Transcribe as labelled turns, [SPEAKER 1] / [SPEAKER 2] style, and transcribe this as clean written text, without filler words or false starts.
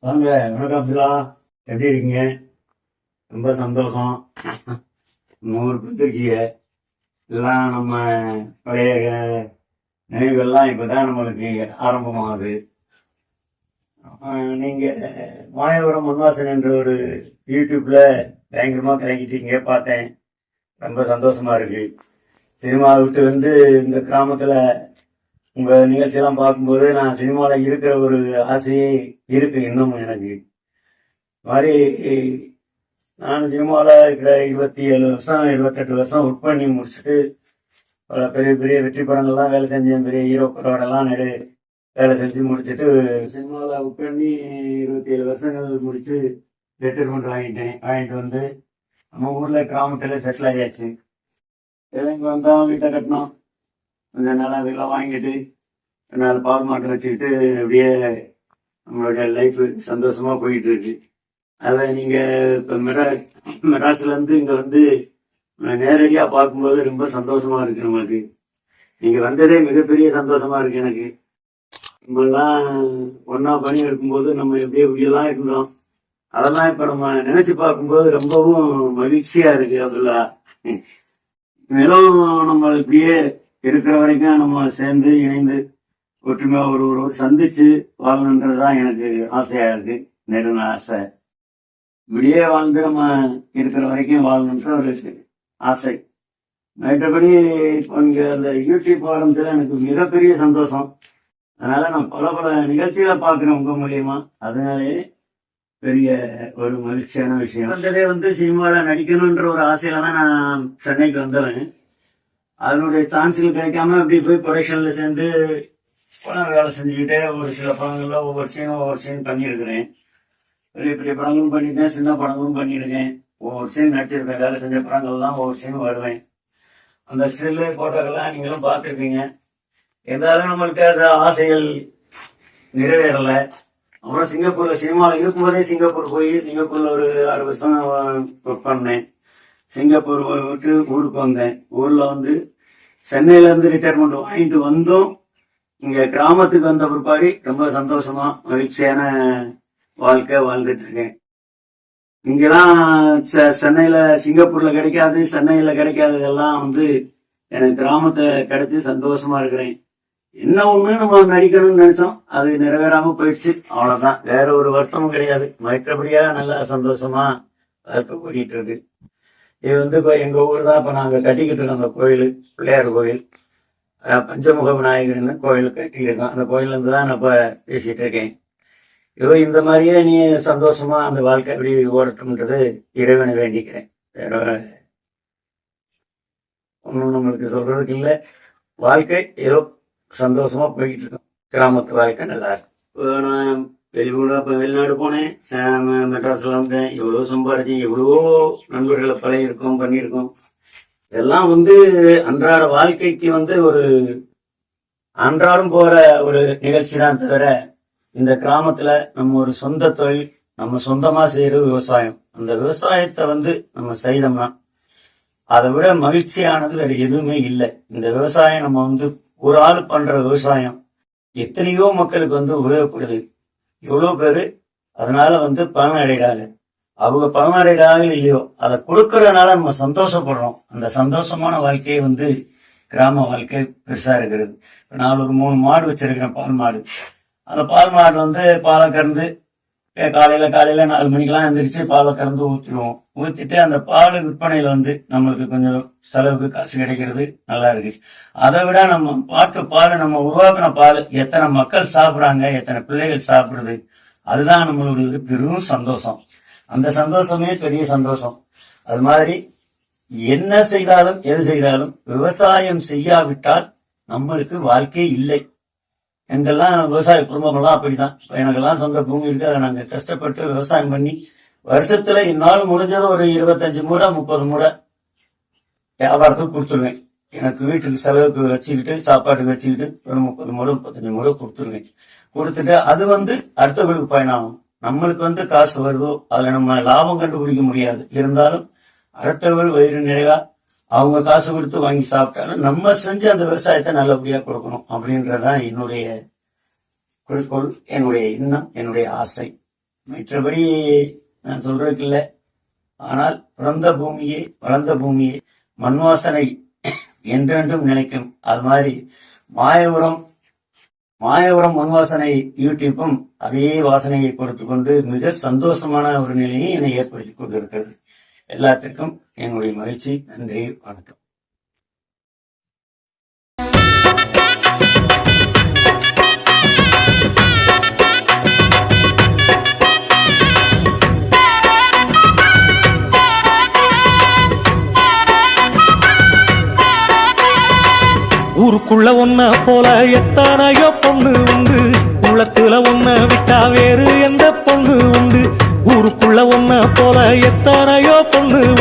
[SPEAKER 1] வாங்க. வணக்கம் அப்துல்லா, எப்படி இருக்கீங்க? ரொம்ப சந்தோஷம். ஊருக்கு வந்திருக்கீங்க. எல்லாம் நம்ம பழைய நினைவுகள்லாம் இப்பதான் நம்மளுக்கு ஆரம்பமாகுது. நீங்க மாயவரம் முன்வாசன் என்ற ஒரு யூடியூப்ல பயங்கரமா கலக்கிட்டீங்க, பார்த்தேன். ரொம்ப சந்தோஷமா இருக்கு. சினிமா விட்டு வந்து இந்த கிராமத்துல உங்க நிகழ்ச்சியெல்லாம் பார்க்கும்போது நான் சினிமால இருக்கிற ஒரு ஆசையே இருக்கு இன்னும் எனக்கு. மாதிரி நான் சினிமாவில் இருக்கிற 27 வருஷம் 28 வருஷம் ஒர்க் பண்ணி முடிச்சுட்டு பல பெரிய பெரிய வெற்றி படங்கள்லாம் வேலை செஞ்சேன். பெரிய ஹீரோக்களோடலாம் வேலை செஞ்சு முடிச்சுட்டு சினிமாவில் ஒர்க் பண்ணி 27 வருஷங்கள் முடிச்சு ரிட்டைர்மெண்ட் வாங்கிட்டு வந்து நம்ம ஊரில் கிராமத்தில் செட்டில் ஆகியாச்சு. இங்கே வந்தோம், வீட்டை கட்டினோம், கொஞ்சம் நல்லா இதெல்லாம் வாங்கிட்டு 4 பால் மாட்டை வச்சுக்கிட்டு அப்படியே நம்மளுடைய லைஃப் சந்தோஷமா போயிட்டு இருக்கு. அதை நீங்க இப்ப மெட்ராஸ்ல இருந்து இங்க வந்து நேரடியா பார்க்கும்போது ரொம்ப சந்தோஷமா இருக்கு நம்மளுக்கு. நீங்க வந்ததே மிகப்பெரிய சந்தோஷமா இருக்கு எனக்கு. நம்மெல்லாம் ஒன்னா பணி எடுக்கும்போது நம்ம எப்படியெல்லாம் இருந்தோம், அதெல்லாம் இப்ப நம்ம நினைச்சு பார்க்கும்போது ரொம்பவும் மகிழ்ச்சியா இருக்கு. அதுல மேலும் நம்ம இப்படியே இருக்கிற வரைக்கும் நம்ம சேர்ந்து இணைந்து ஒற்றுமையா ஒரு சந்திச்சு வாழணுன்றதுதான் எனக்கு ஆசையா இருக்கு. நெடுன ஆசை. இப்படியே வாழ்ந்து நம்ம இருக்கிற வரைக்கும் வாழணுன்ற ஒரு ஆசை. மற்றபடி இங்க அந்த யூடியூப் ஆரம்பத்துல எனக்கு மிகப்பெரிய சந்தோஷம். அதனால நான் பல பல நிகழ்ச்சிகளை பார்க்கிறேன் உங்க மூலியமா. அதனாலே பெரிய ஒரு மகிழ்ச்சியான விஷயம். வந்ததே வந்து சினிமாவில் நடிக்கணுன்ற ஒரு ஆசையில தான் நான் சென்னைக்கு வந்தவன். அதனுடைய சான்ஸ்கள் கிடைக்காம அப்படி போய் ப்ரொடக்ஷன்ல சேர்ந்து படம் வேலை செஞ்சுக்கிட்டே ஒரு சில படங்கள்ல ஒவ்வொரு சீன் பண்ணியிருக்கிறேன். பெரிய பெரிய படங்களும் பண்ணியிருக்கேன், சின்ன படங்களும் பண்ணியிருக்கேன். ஒவ்வொரு சீன் நடிச்சிருக்கேன். வேலை செஞ்ச படங்கள்லாம் ஒவ்வொரு சீனும் வருவேன். அந்த ஸ்டில்லு போட்டோக்கெல்லாம் நீங்களும் பார்த்துருப்பீங்க. இருந்தாலும் நம்மளுக்கு அந்த ஆசைகள் நிறைவேறல. அப்புறம் சிங்கப்பூர்ல சினிமாவில் இருக்கும்போதே சிங்கப்பூர் போய் சிங்கப்பூர்ல ஒரு 6 வருஷம் ஒர்க் பண்ணேன். சிங்கப்பூர் விட்டு ஊருக்கு வந்தேன். ஊர்ல வந்து சென்னையில இருந்து ரிட்டையர்மெண்ட் வாங்கிட்டு வந்தோம். இங்க கிராமத்துக்கு வந்த பிற்பாடு ரொம்ப சந்தோஷமா மகிழ்ச்சியான வாழ்க்கை வாழ்ந்துட்டு இருக்கேன். இங்கெல்லாம் சென்னையில சிங்கப்பூர்ல கிடைக்காது, சென்னையில கிடைக்காததெல்லாம் வந்து எனக்கு கிராமத்தை கிடைச்சி சந்தோஷமா இருக்கிறேன். என்ன ஒண்ணு நம்ம நடிக்கணும்னு நினைச்சோம், அது நிறைவேறாம போயிடுச்சு, அவ்வளவுதான். வேற ஒரு வருத்தமும் கிடையாது. மற்றபடியா நல்லா சந்தோஷமா வாழ்க்கை ஓடிட்டு இருக்கு. இது வந்து இப்ப எங்க ஊர் தான் இப்ப நாங்க கட்டிக்கிட்டு இருக்கோம். அந்த கோயில் பிள்ளையார் கோயில், பஞ்சமுக விநாயகர்னு கோயில் கட்டியிருக்கோம். அந்த கோயில்ல இருந்து தான் நான் இப்ப பேசிட்டு இருக்கேன். இதோ இந்த மாதிரியே நீ சந்தோஷமா அந்த வாழ்க்கை எப்படி ஓடட்டும்ன்றது இறைவனை வேண்டிக்கிறேன். வேற ஒன்றும் நம்மளுக்கு சொல்றதுக்கு இல்லை. வாழ்க்கை ஏதோ சந்தோஷமா போய்கிட்டு இருக்கோம். கிராமத்து வாழ்க்கை நல்லா இருக்கு. நான் வெளிநாடு போனேன், மெட்ராஸ்ல வந்தேன். எவ்வளவு சம்பாதிச்சேன், எவ்வளவோ நண்பர்களை பழகிருக்கோம், பண்ணியிருக்கோம். இதெல்லாம் வந்து அன்றாட வாழ்க்கைக்கு வந்து ஒரு அன்றாடம் போற ஒரு நிகழ்ச்சி தான். தவிர இந்த கிராமத்துல நம்ம ஒரு சொந்த தொழில், நம்ம சொந்தமா செய்யறது விவசாயம். அந்த விவசாயத்தை வந்து நம்ம செய்தோம்னா அதை விட மகிழ்ச்சியானது வேற எதுவுமே இல்லை. இந்த விவசாயம் நம்ம வந்து ஒரு ஆள் பண்ற விவசாயம் எத்தனையோ மக்களுக்கு வந்து உபயோகப்படுது. எவ்வளவு பேரு அதனால வந்து பலன் அடைகிறாங்க. அவங்க பலன் அடைகிறாங்க இல்லையோ, அதை கொடுக்கறதுனால நம்ம சந்தோஷப்படுறோம். அந்த சந்தோஷமான வாழ்க்கையை வந்து கிராம வாழ்க்கை பெருசா இருக்கிறது. நான் ஒரு 3 மாடு வச்சிருக்கிறேன், பால் மாடு. அந்த பால் மாடு வந்து பாலை கறந்து காலையில 4 மணிக்கெல்லாம் எந்திரிச்சு பாலை கறந்து ஊற்றிடுவோம். ஊத்திட்டு அந்த பால் விற்பனையில வந்து நம்மளுக்கு கொஞ்சம் செலவுக்கு காசு கிடைக்கிறது, நல்லா இருக்கு. அதை விட நம்ம பால் நம்ம உருவாக்கின பால் எத்தனை மக்கள் சாப்பிடுறாங்க, எத்தனை பிள்ளைகள் சாப்பிடுறது, அதுதான் நம்மளுடைய பெரும் சந்தோஷம். அந்த சந்தோஷமே பெரிய சந்தோஷம். அது மாதிரி என்ன செய்தாலும் எது செய்தாலும் விவசாயம் செய்யாவிட்டால் நம்மளுக்கு வாழ்க்கை இல்லை. எங்கெல்லாம் விவசாய குடும்பங்கள்லாம் அப்படிதான். எனக்கெல்லாம் சொந்த பூமி இருக்கு. அதை நாங்க கஷ்டப்பட்டு விவசாயம் பண்ணி வருஷத்துல என்னால் முடிஞ்சது ஒரு 25 மூடை 30 மூடை வியாபாரத்துக்கு கொடுத்துருவேன். எனக்கு வீட்டுக்கு செலவுக்கு வச்சுக்கிட்டு, சாப்பாட்டுக்கு வச்சுக்கிட்டு ஒரு 30 மூடை 35 மூடை கொடுத்துருவேன். கொடுத்துட்டு அது வந்து அடுத்தவங்களுக்கு பயனாகும். நம்மளுக்கு வந்து காசு வருதோ அதுல நம்ம லாபம் கண்டுபிடிக்க முடியாது. இருந்தாலும் அடுத்தவர்கள் வயிறு நிறைவா அவங்க காசு கொடுத்து வாங்கி சாப்பிட்டாலும் நம்ம செஞ்சு அந்த விவசாயத்தை நல்லபடியா கொடுக்கணும் அப்படின்றதுதான் என்னுடைய குறிக்கோள், என்னுடைய எண்ணம், என்னுடைய ஆசை. மற்றபடி நான் சொல்றதுக்கு இல்லை. ஆனால் பிறந்த பூமியே வளர்ந்த பூமியே மண் வாசனை என்றென்றும் நினைக்கும். அது மாதிரி மாயபுரம் மண் வாசனை யூடியூப்பும் அதே வாசனையை கொடுத்து கொண்டு மிக சந்தோஷமான ஒரு நிலையை என்னை ஏற்படுத்தி கொண்டிருக்கிறது. எல்லாத்திற்கும் என்னுடைய மகிழ்ச்சி. நன்றி, வணக்கம்.
[SPEAKER 2] ஊருக்குள்ள ஒன்ன போல எத்தனையோ பொண்ணு உண்டு, உள்ளத்துல ஒன்ன விட்டா வேறு எந்த பொண்ணு உண்டு. ஊருக்குள்ள ஒன்ன போல எத்தனையோ பொண்ணு உண்டு.